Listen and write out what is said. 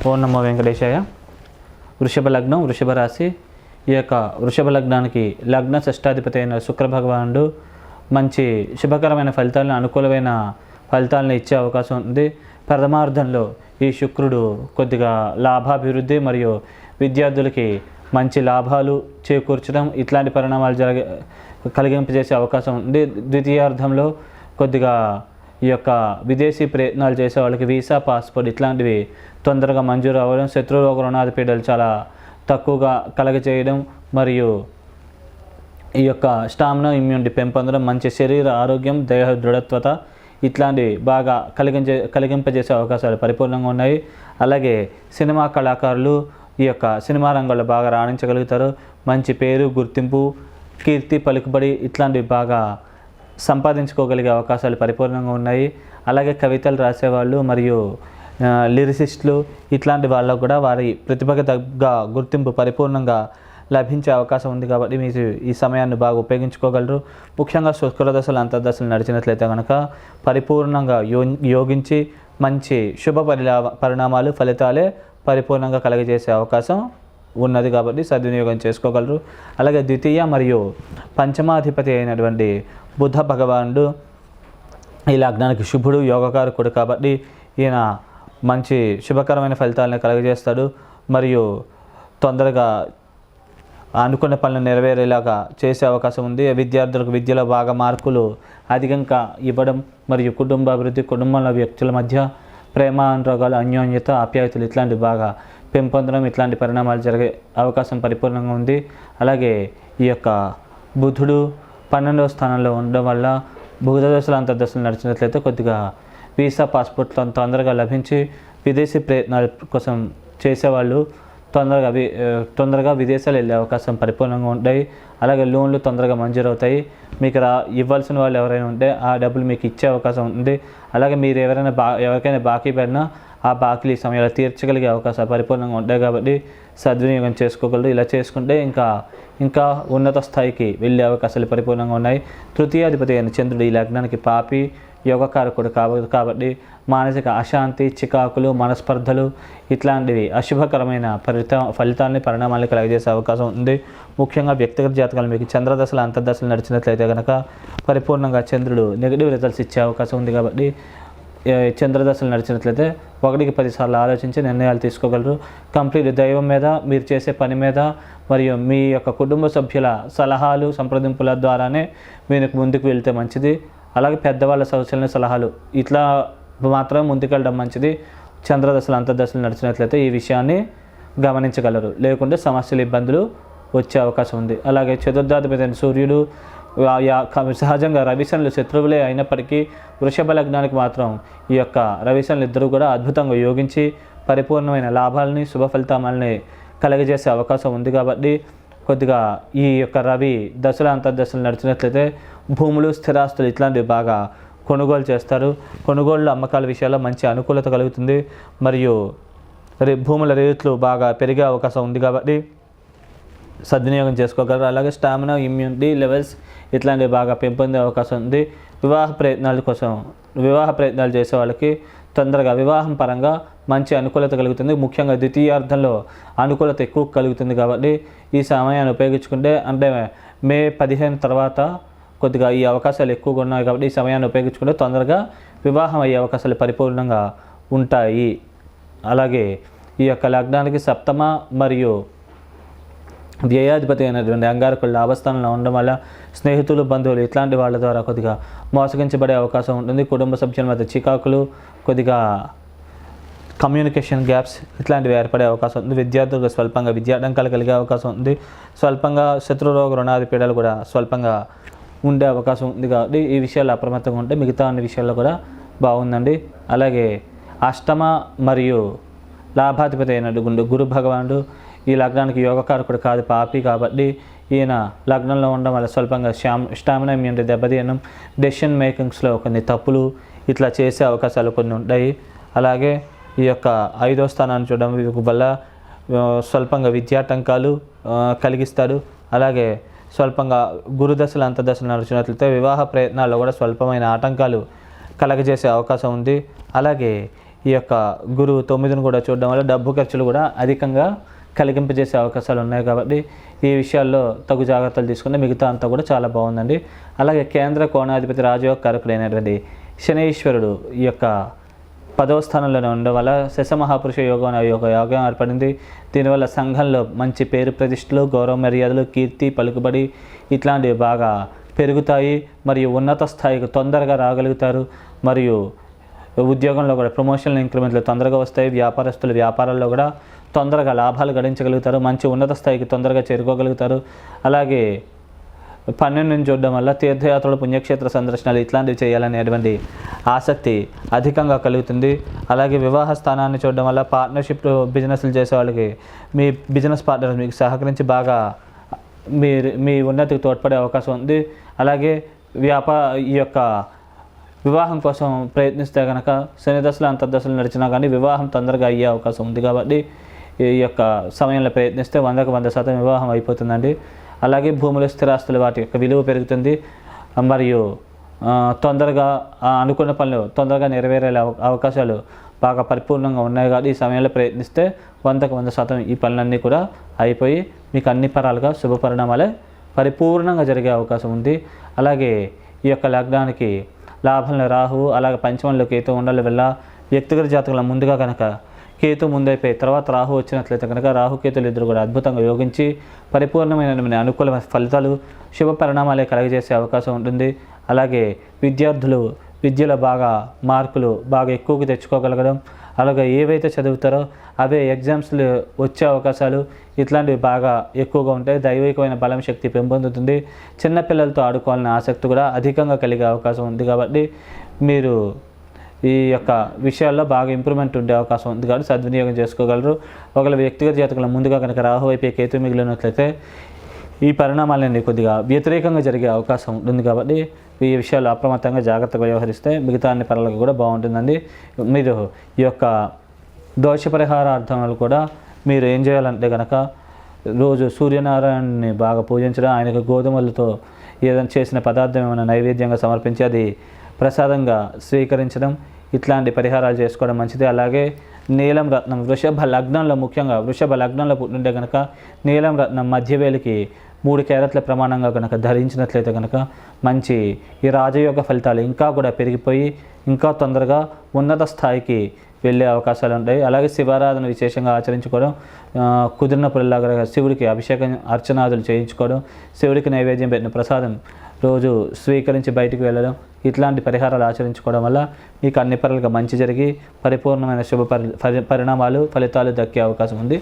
ఓం నమో వెంకటేశాయ. వృషభ లగ్నం, వృషభ రాశి. ఈ యొక్క వృషభ లగ్నానికి లగ్న షష్టాధిపతి అయిన శుక్ర భగవానుడు మంచి శుభకరమైన ఫలితాలను, అనుకూలమైన ఫలితాలను ఇచ్చే అవకాశం ఉంది. ప్రథమార్థంలో ఈ శుక్రుడు కొద్దిగా లాభాభివృద్ధి మరియు విద్యార్థులకి మంచి లాభాలు చేకూర్చడం ఇట్లాంటి పరిణామాలు కలిగింపజేసే అవకాశం ఉంది. ద్వితీయార్థంలో కొద్దిగా ఈ యొక్క విదేశీ ప్రయత్నాలు చేసే వాళ్ళకి వీసా, పాస్పోర్ట్ ఇట్లాంటివి తొందరగా మంజూరు అవ్వడం, శత్రురోగ రుణాది పీడలు చాలా తక్కువగా కలగజేయడం మరియు ఈ యొక్క స్టామినా, ఇమ్యూనిటీ పెంపొందడం, మంచి శరీర ఆరోగ్యం, దేహ దృఢత్వత ఇట్లాంటివి బాగా కలిగింపజేసే అవకాశాలు పరిపూర్ణంగా ఉన్నాయి. అలాగే సినిమా కళాకారులు ఈ యొక్క సినిమా రంగంలో బాగా రాణించగలుగుతారు. మంచి పేరు, గుర్తింపు, కీర్తి, పలుకుబడి ఇట్లాంటివి బాగా సంపాదించుకోగలిగే అవకాశాలు పరిపూర్ణంగా ఉన్నాయి. అలాగే కవితలు రాసేవాళ్ళు మరియు లిరిసిస్టులు ఇట్లాంటి వాళ్ళకు కూడా వారి ప్రతిభకు తగ్గ గుర్తింపు పరిపూర్ణంగా లభించే అవకాశం ఉంది. కాబట్టి మీరు ఈ సమయాన్ని బాగా ఉపయోగించుకోగలరు. ముఖ్యంగా శుక్రదశలు, అంతర్దశలు నడిచినట్లయితే కనుక పరిపూర్ణంగా యోగించి మంచి శుభ పరిణామాలు, ఫలితాలే పరిపూర్ణంగా కలగజేసే అవకాశం ఉన్నది. కాబట్టి సద్వినియోగం చేసుకోగలరు. అలాగే ద్వితీయ మరియు పంచమాధిపతి అయినటువంటి బుధ భగవానుడు ఈ లగ్నానికి శుభుడు, యోగకారకుడు. కాబట్టి ఈయన మంచి శుభకరమైన ఫలితాలను కలగజేస్తాడు మరియు తొందరగా అనుకున్న పనులు నెరవేరేలాగా చేసే అవకాశం ఉంది. విద్యార్థులకు విద్యలో బాగా మార్కులు అధికంగా ఇవ్వడం మరియు కుటుంబ అభివృద్ధి, కుటుంబంలో వ్యక్తుల మధ్య ప్రేమ, అనురాగాలు, అన్యోన్యత, ఆప్యాయతలు ఇట్లాంటివి బాగా పెంపొందడం ఇట్లాంటి పరిణామాలు జరిగే అవకాశం పరిపూర్ణంగా ఉంది. అలాగే ఈ యొక్క బుధుడు 12వ స్థానంలో ఉండడం వల్ల బుధదశలు, అంతర్దశలు నడిచినట్లయితే కొద్దిగా వీసా, పాస్పోర్ట్లు తొందరగా లభించి విదేశీ ప్రయత్నాల కోసం చేసేవాళ్ళు తొందరగా విదేశాలు వెళ్ళే అవకాశం పరిపూర్ణంగా ఉంటాయి. అలాగే లోన్లు తొందరగా మంజూరు అవుతాయి. మీకు ఇవ్వాల్సిన వాళ్ళు ఎవరైనా ఉంటే ఆ డబ్బులు మీకు ఇచ్చే అవకాశం ఉంది. అలాగే మీరు ఎవరికైనా బాకీ పడినా ఆ బాకీలు ఈ సమయంలో తీర్చగలిగే అవకాశాలు పరిపూర్ణంగా ఉంటాయి. కాబట్టి సద్వినియోగం చేసుకోగలరు. ఇలా చేసుకుంటే ఇంకా ఉన్నత స్థాయికి వెళ్ళే అవకాశాలు పరిపూర్ణంగా ఉన్నాయి. తృతీయాధిపతి అయిన చంద్రుడు ఈ లగ్నానికి పాపి, యోగకారకుడు కాబట్టి మానసిక అశాంతి, చికాకులు, మనస్పర్ధలు ఇట్లాంటివి అశుభకరమైన ఫలితాలని, పరిణామాలను కలగజేసే అవకాశం ఉంది. ముఖ్యంగా వ్యక్తిగత జాతకాలు మీకు చంద్రదశలు, అంతర్దశలు నడిచినట్లయితే కనుక పరిపూర్ణంగా చంద్రుడు నెగిటివ్ రిజల్ట్స్ ఇచ్చే అవకాశం ఉంది. కాబట్టి చంద్రదశలు నడిచినట్లయితే 1కి 10 సార్లు ఆలోచించి నిర్ణయాలు తీసుకోగలరు. కంప్లీట్ దైవం మీద, మీరు చేసే పని మీద మరియు మీ యొక్క కుటుంబ సభ్యుల సలహాలు, సంప్రదింపుల ద్వారానే మీరు ముందుకు వెళ్తే మంచిది. అలాగే పెద్దవాళ్ళ సూచనలు, సలహాలు ఇట్లా మాత్రమే ముందుకెళ్ళడం మంచిది. చంద్రదశలు, అంతర్దశలు నడిచినట్లయితే ఈ విషయాన్ని గమనించగలరు. లేకుంటే సమస్యలు, ఇబ్బందులు వచ్చే అవకాశం ఉంది. అలాగే చతుర్థాధిపతి సూర్యుడు సహజంగా రవిశనులు శత్రువులే అయినప్పటికీ వృషభ లగ్నానికి మాత్రం ఈ యొక్క రవిశనులు ఇద్దరు కూడా అద్భుతంగా యోగించి పరిపూర్ణమైన లాభాలని, శుభ ఫలితాలని కలగజేసే అవకాశం ఉంది. కాబట్టి కొద్దిగా ఈ యొక్క రవి దశల, అంతర్దశలు నడిచినట్లయితే భూములు, స్థిరాస్తులు ఇట్లాంటివి బాగా కొనుగోలు చేస్తారు. కొనుగోళ్ళు, అమ్మకాల విషయాల్లో మంచి అనుకూలత కలుగుతుంది మరియు భూముల రేట్లు బాగా పెరిగే అవకాశం ఉంది. కాబట్టి సద్వినియోగం చేసుకోగలరు. అలాగే స్టామినా, ఇమ్యూనిటీ లెవెల్స్ ఇట్లాంటివి బాగా పెంపొందే అవకాశం ఉంది. వివాహ ప్రయత్నాలు చేసే వాళ్ళకి తొందరగా వివాహం పరంగా మంచి అనుకూలత కలుగుతుంది. ముఖ్యంగా ద్వితీయార్థంలో అనుకూలత ఎక్కువ కలుగుతుంది. కాబట్టి ఈ సమయాన్ని ఉపయోగించుకుంటే, అంటే మే 15 తర్వాత కొద్దిగా ఈ అవకాశాలు ఎక్కువగా ఉన్నాయి. కాబట్టి ఈ సమయాన్ని ఉపయోగించుకుంటే తొందరగా వివాహం అయ్యే అవకాశాలు పరిపూర్ణంగా ఉంటాయి. అలాగే ఈ యొక్క లగ్నానికి సప్తమ మరియు వ్యయాధిపతి అయినటువంటి అంగారకుడు లాభస్థానంలో ఉండడం వల్ల స్నేహితులు, బంధువులు ఇట్లాంటి వాళ్ళ ద్వారా కొద్దిగా మోసగించబడే అవకాశం ఉంటుంది. కుటుంబ సభ్యుల మధ్య చికాకులు, కొద్దిగా కమ్యూనికేషన్ గ్యాప్స్ ఇట్లాంటివి ఏర్పడే అవకాశం ఉంది. విద్యార్థులకు స్వల్పంగా విద్యాటంకాలు కలిగే అవకాశం ఉంది. స్వల్పంగా శత్రురోగ రుణాది పీడలు కూడా స్వల్పంగా ఉండే అవకాశం ఉంది. కాబట్టి ఈ విషయాలు అప్రమత్తంగా ఉంటే మిగతా అన్ని విషయాల్లో కూడా బాగుందండి. అలాగే అష్టమ మరియు లాభాధిపతి అయినటువంటి గురు భగవానుడు ఈ లగ్నానికి యోగకారకుడు కాదు, పాపి. కాబట్టి ఈయన లగ్నంలో ఉండడం వల్ల స్వల్పంగా స్టామినా, ఇమ్యూనిటీ దెబ్బతీయడం, డెసిషన్ మేకింగ్స్లో కొన్ని తప్పులు ఇట్లా చేసే అవకాశాలు కొన్ని ఉంటాయి. అలాగే ఈ యొక్క 5వ స్థానాన్ని చూడడం వల్ల స్వల్పంగా విద్యాటంకాలు కలిగిస్తాడు. అలాగే స్వల్పంగా గురుదశలు, అంతర్దశలు నడిచినట్లయితే వివాహ ప్రయత్నాల్లో కూడా స్వల్పమైన ఆటంకాలు కలగజేసే అవకాశం ఉంది. అలాగే ఈ యొక్క గురువు 9ని కూడా చూడడం వల్ల డబ్బు ఖర్చులు కూడా అధికంగా కలిగింపజేసే అవకాశాలు ఉన్నాయి. కాబట్టి ఈ విషయాల్లో తగు జాగ్రత్తలు తీసుకుంటే మిగతా అంతా కూడా చాలా బాగుందండి. అలాగే కేంద్ర కోణాధిపతి రాజయోగ కారకుడైనటువంటి శనీశ్వరుడు ఈ యొక్క 10వ స్థానంలోనే ఉండడం వల్ల శశమహాపురుష యోగం అనే యోగం ఏర్పడింది. దీనివల్ల సంఘంలో మంచి పేరు ప్రతిష్టలు, గౌరవ మర్యాదలు, కీర్తి, పలుకుబడి ఇట్లాంటివి బాగా పెరుగుతాయి. మరియు ఉన్నత స్థాయికి తొందరగా రాగలుగుతారు. మరియు ఉద్యోగంలో కూడా ప్రమోషన్లు, ఇంక్రిమెంట్లు తొందరగా వస్తాయి. వ్యాపారస్తులు వ్యాపారాల్లో కూడా తొందరగా లాభాలు గడించగలుగుతారు. మంచి ఉన్నత స్థాయికి తొందరగా చేరుకోగలుగుతారు. అలాగే 12ని చూడడం వల్ల తీర్థయాత్రలు, పుణ్యక్షేత్ర సందర్శనాలు ఇట్లాంటివి చేయాలనేటువంటి ఆసక్తి అధికంగా కలుగుతుంది. అలాగే వివాహ స్థానాన్ని చూడడం వల్ల పార్ట్నర్షిప్ బిజినెస్లు చేసే వాళ్ళకి మీ బిజినెస్ పార్ట్నర్ మీకు సహకరించి బాగా మీ ఉన్నతికి తోడ్పడే అవకాశం ఉంది. అలాగే ఈ యొక్క వివాహం కోసం ప్రయత్నిస్తే కనుక శని దశలు, అంతర్దశలు నడిచినా కానీ వివాహం తొందరగా అయ్యే అవకాశం ఉంది. కాబట్టి ఈ యొక్క సమయంలో ప్రయత్నిస్తే 100కు 100% వివాహం అయిపోతుందండి. అలాగే భూములు, స్థిరాస్తులు వాటి యొక్క విలువ పెరుగుతుంది. మరియు తొందరగా అనుకున్న పనులు తొందరగా నెరవేరే అవకాశాలు బాగా పరిపూర్ణంగా ఉన్నాయి. కాబట్టి ఈ సమయంలో ప్రయత్నిస్తే 100కు 100% ఈ పనులన్నీ కూడా అయిపోయి మీకు అన్ని పరాలుగా శుభ పరిణామాలే పరిపూర్ణంగా జరిగే అవకాశం ఉంది. అలాగే ఈ యొక్క లగ్నానికి లాభంలో రాహువు, అలాగే పంచమంలో కేతు ఉండడం వల్ల వ్యక్తిగత జాతకుల ముందుగా కనుక కేతు ముందైపోయి తర్వాత రాహు వచ్చినట్లయితే కనుక రాహుకేతులు ఇద్దరు కూడా అద్భుతంగా యోగించి పరిపూర్ణమైన అనుకూల ఫలితాలు, శుభ పరిణామాలే కలగజేసే అవకాశం ఉంటుంది. అలాగే విద్యార్థులు విద్యలో బాగా మార్కులు బాగా ఎక్కువగా తెచ్చుకోగలగడం, అలాగే ఏవైతే చదువుతారో అవే ఎగ్జామ్స్లు వచ్చే అవకాశాలు ఇట్లాంటివి బాగా ఎక్కువగా ఉంటాయి. దైవికమైన బలం, శక్తి పెంపొందుతుంది. చిన్నపిల్లలతో ఆడుకోవాలనే ఆసక్తి కూడా అధికంగా కలిగే అవకాశం ఉంది. కాబట్టి మీరు ఈ యొక్క విషయాల్లో బాగా ఇంప్రూవ్మెంట్ ఉండే అవకాశం ఉంది. కాబట్టి సద్వినియోగం చేసుకోగలరు. ఒకవేళ వ్యక్తిగత జాతకుల ముందుగా కనుక రాహు వైపు కేతు మిగిలినట్లయితే ఈ పరిణామాలన్నీ కొద్దిగా వ్యతిరేకంగా జరిగే అవకాశం ఉంటుంది. కాబట్టి ఈ విషయాలు అప్రమత్తంగా జాగ్రత్తగా వ్యవహరిస్తే మిగతా అన్ని పనులకు కూడా బాగుంటుందండి. మీరు ఈ యొక్క దోష పరిహారార్థాలు కూడా మీరు ఏం చేయాలంటే కనుక రోజు సూర్యనారాయణని బాగా పూజించడం, ఆయనకు గోధుమలతో ఏదైనా చేసిన పదార్థం ఏమైనా నైవేద్యంగా సమర్పించి అది ప్రసాదంగా స్వీకరించడం, ఇట్లాంటి పరిహారాలు చేసుకోవడం మంచిది. అలాగే నీలం రత్నం వృషభ లగ్నంలో, ముఖ్యంగా వృషభ లగ్నంలో పుట్టింటే కనుక నీలం రత్నం మధ్యవేలికి 3 క్యారెట్ల ప్రమాణంగా కనుక ధరించినట్లయితే కనుక మంచి ఈ రాజయోగ ఫలితాలు ఇంకా కూడా పెరిగిపోయి ఇంకా తొందరగా ఉన్నత స్థాయికి వెళ్ళే అవకాశాలు ఉంటాయి. అలాగే శివారాధన విశేషంగా ఆచరించుకోవడం, కుదిరినప్పుడులాగా శివుడికి అభిషేకం, అర్చనాదులు చేయించుకోవడం, శివుడికి నైవేద్యం పెట్టిన ప్రసాదం రోజు స్వీకరించి బయటికి వెళ్ళడం, ఇట్లాంటి పరిహారాలు ఆచరించుకోవడం వల్ల మీకు అన్ని పనులుగా మంచి జరిగి పరిపూర్ణమైన శుభ పరిణామాలు, ఫలితాలు దక్కే అవకాశం ఉంది.